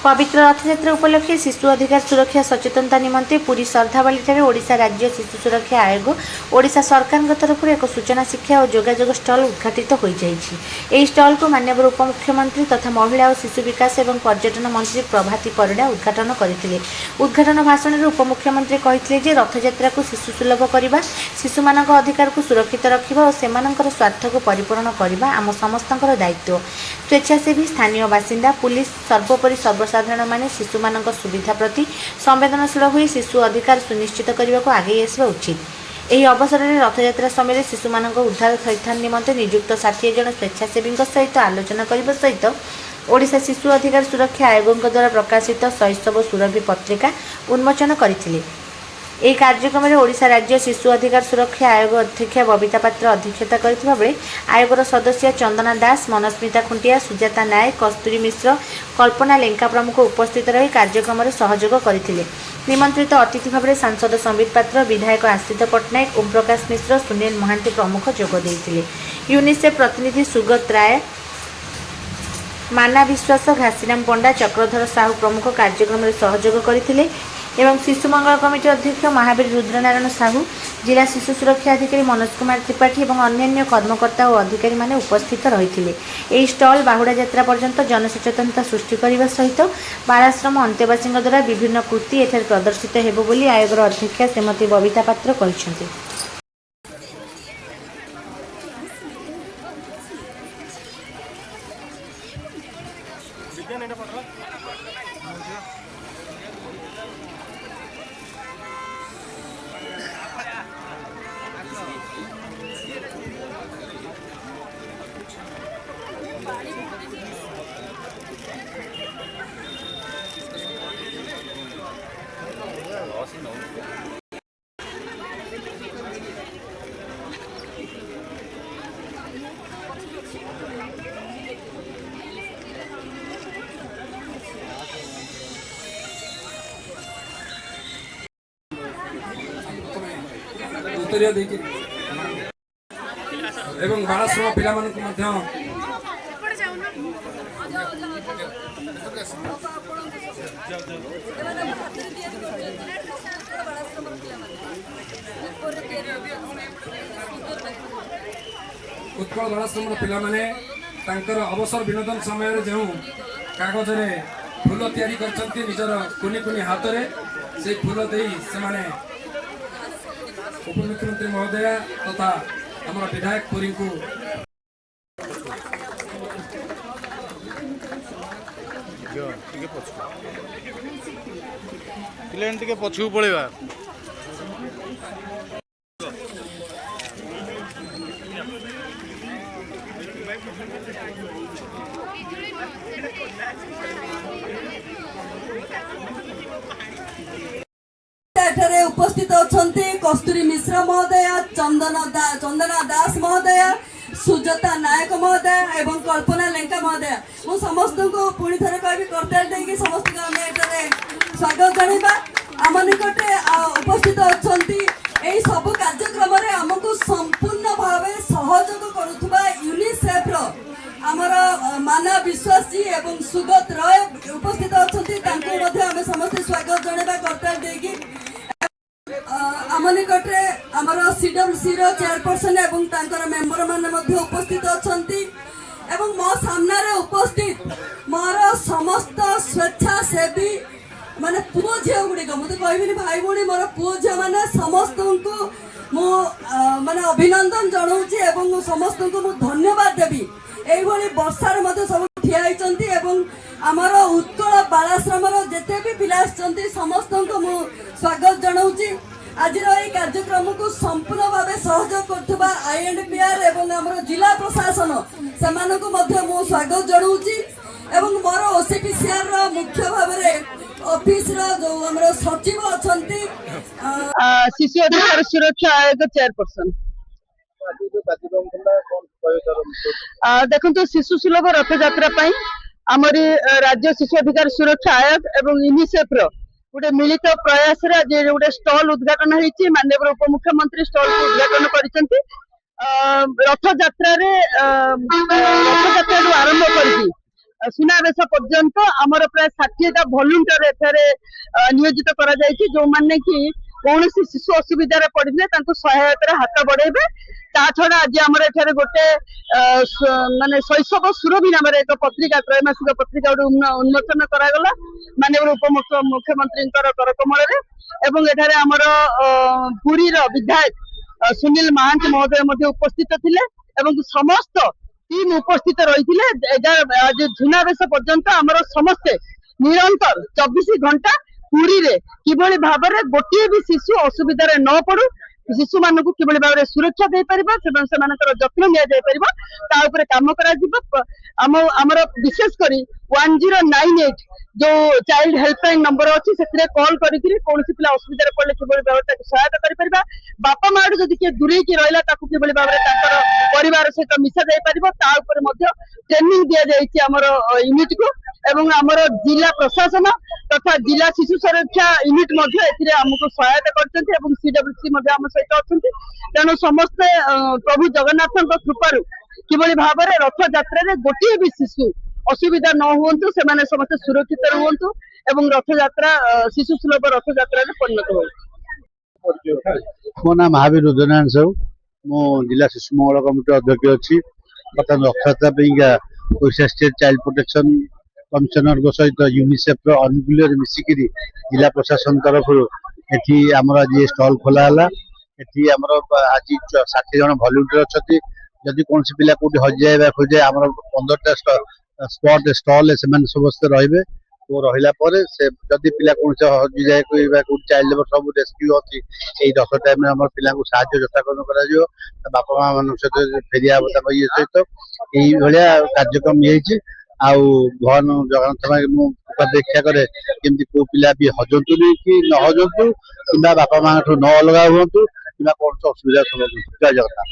पवित्र रथयात्रा उपलक्षे शिशु अधिकार सुरक्षा सचेतनता निमंते पुरी श्रद्धावाली ओडिशा राज्य शिशु सुरक्षा आयोग ओडिशा सरकार तरफ एक सूचना शिक्षा और जोगाजोग स्टल उद्घाटित हो जाइए। स्टल को माननीय उपमुख्यमंत्री तथा महिला और शिशु विकास एवं पर्यटन मंत्री प्रभाती परिड़ा उद्घाटन करथिले। उद्घाटन भाषण में उपमुख्यमंत्री कहिथिले रथयात्रा को शिशु सुलभ करने, शिशु मान अधिकार को सुरक्षित रखा और सेमानंकर स्वार्थ को परिपूर्ण करने आम समस्तंकर दायित्व। स्वेच्छासेवी, स्थानीय बासिंदा, पुलिस सर्वोपरि सर्वसाधारण माने शिशु मानक सुविधा प्रति संवेदनशील हुई शिशु अधिकार सुनिश्चित करने को आगे आसवा उचित। ଏହି ଅବସରରେ ରଥଯାତ୍ରା ସମୟରେ ଶିଶୁମାନଙ୍କ ଉଦ୍ଧାର ଥଇଥାନ ନିମନ୍ତେ ନିଯୁକ୍ତ 60 ଜଣ ସ୍ୱେଚ୍ଛାସେବୀଙ୍କ ସହିତ ଆଲୋଚନା କରିବା ସହିତ ଓଡ଼ିଶା ଶିଶୁ ଅଧିକାର ସୁରକ୍ଷା ଆୟୋଗଙ୍କ ଦ୍ୱାରା ପ୍ରକାଶିତ ଶୈଶବ ସୁରଭି ପତ୍ରିକା ଉନ୍ମୋଚନ କରିଥିଲେ। ଏହି କାର୍ଯ୍ୟକ୍ରମରେ ଓଡ଼ିଶା ରାଜ୍ୟ ଶିଶୁ ଅଧିକାର ସୁରକ୍ଷା ଆୟୋଗ ଅଧ୍ୟକ୍ଷା ବବିତା ପାତ୍ର ଅଧ୍ୟକ୍ଷତା କରିଥିବା ବେଳେ ଆୟୋଗର ସଦସ୍ୟ ଚନ୍ଦନା ଦାସ, ମନସ୍ମିତା ଖୁଣ୍ଟିଆ, ସୁଜାତା ନାୟକ, କସ୍ତୁରୀ ମିଶ୍ର, କଳ୍ପନା ଲେଙ୍କା ପ୍ରମୁଖ ଉପସ୍ଥିତ ରହି କାର୍ଯ୍ୟକ୍ରମରେ ସହଯୋଗ କରିଥିଲେ। निमंत्रित अतिथि भाव में सांसद संबित पात्र, विधायक आश्रित पट्टनायक, ओम प्रकाश मिश्र, सुनील महांती प्रमुख जोग देइथिले। यूनिसेफ प्रतिनिधि सुगत राय, माना विश्वास, घासीराम पंडा, चक्रधर साहू प्रमुख कार्यक्रम में सहयोग करथिले एवं शिशु मंगल कमिटी अध्यक्ष महावीर रुद्रनारायण साहू, जिला शिशु सुरक्षा अधिकारी मनोज कुमार त्रिपाठी और अन्य कर्मकर्ता और अधिकारी माने उपस्थित रही। यह स्टल बाहुड़ा यात्रा पर्यंत जनसचेतनता सृष्टि करने सहित बालाश्रम अंतेवासी द्वारा विभिन्न कृति एठारे प्रदर्शित हेबो बोली आयोगर अध्यक्षा श्रीमती बबिता पात्र कहिसेंति। एवं बालाश्रम पिला मानक मध्य उत्कल बालाश्रम पिला माने तांकर अवसर विनोदन समय जो कागज रे फूल तैयारी करछंती निजर कुनी कुनी हाथ रे से फूल देई से माने उपमुख्यमंत्री महोदय तथा हमारा विधायक पुरी को पछू पड़ेगा उपस्थित अच्छे कस्तूरी मिश्र महोदय, चंदना दास महोदय, सुजाता नायक महोदय एवं कल्पना लेंका महोदय, मु समस्त को पुणी थे कह करताल देकी समस्त स्वागत जनवा। आम निकटे उपस्थित अच्छा यही सब कार्यक्रम आमको संपूर्ण भाव सहयोग करुवा यूनिसेफ आमर माना विश्वास जी एवं सुगत राय उपस्थित अच्छा समस्त स्वागत जनवा करताल देकी। आम निकटे आमर सीडब्ल्यूसी चेयरपर्सन एवं तांकर मेंबर माने मध्य उपस्थित अछंती एवं मो सामने उपस्थित मोर समस्त स्वेच्छासेवी माने पुओ झियो गुड़िक मुझे कहबिनी भाई भौणी मोर पुओ झियो माने समस्त को मु माने अभिनंदन जनाऊँगी एवं समस्त को मु धन्यवाद देवी। यही वर्षार मध्य सब ठिया होइचंती एवं आमर उत्कल बालाश्रम जेते भी पिला आछंती समस्त को मु स्वागत जनाऊँगी। आज यही कार्यक्रम को संपूर्ण भाव सहयोग कर INPR एवं आमर जिला प्रशासन से स्वागत जनाऊँगी एवं मोर OCPCR मुख्य भाव ऑफिस जो आमर सचिव अच्छा शिशु अधिकार सुरक्षा आयोग चेयरपर्सन। देखो शिशु सुलभ रथ यात्रा आमरी राज्य शिशु अधिकार सुरक्षा आयोग एवं यूनिसेफ गोटे मिलित प्रयास गोटे स्टल उद्घाटन होती। माननीय उपमुख्यमंत्री स्टल को उद्घाटन कर रथ यात्रा आरंभ कर ସୁନାବେଶ ପର୍ଯ୍ୟନ୍ତ ଆମର ପ୍ରାୟ 60ଟା ଭଲ୍ୟୁଣ୍ଟିୟର ଏଠାରେ ନିୟୋଜିତ କରାଯାଇଛି, ଯୋଉମାନେ କି କୌଣସି ଶିଶୁ ଅସୁବିଧାରେ ପଡିଲେ ତାଙ୍କୁ ସହାୟତାରେ ହାତ ବଢେଇବେ। ତା ଛଡା ଆଜି ଆମର ଏଠାରେ ଗୋଟେ ମାନେ ଶୈଶବ ସୁରଭି ନାମରେ ଏକ ପତ୍ରିକା, ତ୍ରୈମାସିକ ପତ୍ରିକା ଗୋଟେ ଉନ୍ମୋଚନ କରାଗଲା ମାନ୍ୟବର ମୁଖ୍ୟମନ୍ତ୍ରୀଙ୍କର କରକମଳରେ। ଏବଂ ଏଠାରେ ଆମର ପୁରୀର ବିଧାୟକ ସୁନୀଲ ମହାନ୍ତି ମହୋଦୟ ମଧ୍ୟ ଉପସ୍ଥିତ ଥିଲେ ଏବଂ ସମସ୍ତ ଟିମ୍ ଉପସ୍ଥିତ ରହିଥିଲେ। ସୁନାବେଶ ପର୍ଯ୍ୟନ୍ତ ଆମର ସମସ୍ତେ ନିରନ୍ତର 24 ଘଣ୍ଟା ପୁରୀରେ କିଭଳି ଭାବରେ ଗୋଟିଏ ବି ଶିଶୁ ଅସୁବିଧାରେ ନ ପଡୁ, ଶିଶୁ ମାନଙ୍କୁ କିଭଳି ଭାବରେ ସୁରକ୍ଷା ଦେଇପାରିବ, ସେମାନଙ୍କର ଯତ୍ନ ନିଆଯାଇପାରିବ, ତା ଉପରେ କାମ କରାଯିବ। ଆମର ବିଶେଷ କରି 1098 ଯୋଉ ଚାଇଲ୍ଡ ହେଲ୍ପଲାଇନ ନମ୍ବର ଅଛି, ସେଥିରେ କଲ୍ କରିକି କୌଣସି ପିଲା ଅସୁବିଧାରେ ପଡିଲେ କିଭଳି ଭାବରେ ତାକୁ ସହାୟତା କରିପାରିବା, ବାପା ମାଠୁ ଯଦି କିଏ ଦୂରେଇକି ରହିଲା ତାକୁ କିଭଳି ଭାବରେ ତାଙ୍କର ପରିବାର ସହିତ ମିଶା ଯାଇପାରିବ, ତା ଉପରେ ମଧ୍ୟ ଟ୍ରେନିଂ ଦିଆଯାଇଛି ଆମର ୟୁନିଟ୍ କୁ। ଏବଂ ଆମର ଜିଲ୍ଲା ପ୍ରଶାସନ ତଥା ଜିଲ୍ଲା ଶିଶୁ ସୁରକ୍ଷା ୟୁନିଟ୍ ମଧ୍ୟ ଏଥିରେ ଆମକୁ ସହାୟତା କରିଛନ୍ତି ଏବଂ CWC ମଧ୍ୟ ଆମ ସହିତ ଅଛନ୍ତି। ତେଣୁ ସମସ୍ତେ ପ୍ରଭୁ ଜଗନ୍ନାଥଙ୍କ କୃପାରୁ କିଭଳି ଭାବରେ ରଥଯାତ୍ରାରେ ଗୋଟିଏ ବି ଶିଶୁ ଅସୁବିଧା ନ ହୁଅନ୍ତୁ, ସେମାନେ ସମସ୍ତେ ସୁରକ୍ଷିତ ରୁହନ୍ତୁ ଏବଂ ରଥଯାତ୍ରା ଶିଶୁ ସୁଲଭ ରଥଯାତ୍ରାରେ ପରିଣତ ହୁଅନ୍ତୁ। ମୋ ନାଁ ମହାବୀର ରୁଦ୍ରନାରାୟଣ ସାହୁ, ମୁଁ ଜିଲ୍ଲା ଶିଶୁ ମଙ୍ଗଳ କମିଟି ଅଧ୍ୟକ୍ଷ ଅଛି। ବର୍ତ୍ତମାନ ରଥଯାତ୍ରା ପାଇଁକା ଓଡ଼ିଶା ଷ୍ଟେଟ୍ ଚାଇଲ୍ଡ ପ୍ରୋଟେକ୍ସନ କମିଶନରଙ୍କ ସହିତ ୟୁନିସେଫର ଅନୁକୂଲ୍ୟରେ ମିଶିକିରି ଜିଲ୍ଲା ପ୍ରଶାସନ ତରଫରୁ ଏଠି ଆମର ଆଜି ଷ୍ଟଲ ଖୋଲା ହେଲା। ଏଠି ଆମର ଆଜି 60 ଜଣ ଭଲ୍ୟୁଣ୍ଟିୟର ଅଛନ୍ତି। ଯଦି କୌଣସି ପିଲା କୋଉଠି ହଜିଯାଇବା ଖୋଜେ, ଆମର 15ଟା ସ୍ପଟ ଷ୍ଟଲ ସେମାନେ ସମସ୍ତେ ରହିବେ। ରହିଲା ପରେ ସେ ଯଦି ପିଲା କୌଣସି ହଜିଯାଏ କୋଉଠି ଚାଇଲ୍ଡ ଲେବର ସବୁ ରେସ୍କ୍ୟୁ ଅଛି, ଏଇ 10 ଟାଇମରେ ଆମର ପିଲାଙ୍କୁ ସାହାଯ୍ୟ ଯଥାକ୍ରମ କରାଯିବ। ବାପା ମା ମାନଙ୍କ ସହିତ ଫେରିବା ହେବ ତାଙ୍କ ଇଏ ସହିତ ଏଇଭଳିଆ କାର୍ଯ୍ୟକ୍ରମ ହେଇଛି। ଆଉ ଭଗବାନ ଜଗନ୍ନାଥ ପାଇଁ ମୁଁ ଅପେକ୍ଷା କରେ କେମିତି କୋଉ ପିଲା ବି ହଜନ୍ତୁନି କି ନ ହଜନ୍ତୁ, କିମ୍ବା ବାପା ମାଙ୍କଠୁ ନ ଅଲଗା ହୁଅନ୍ତୁ, କିମ୍ବା କୌଣସି ଅସୁବିଧାର ସମ୍ମୁଖୀନ। ଜୟ ଜଗନ୍ନାଥ।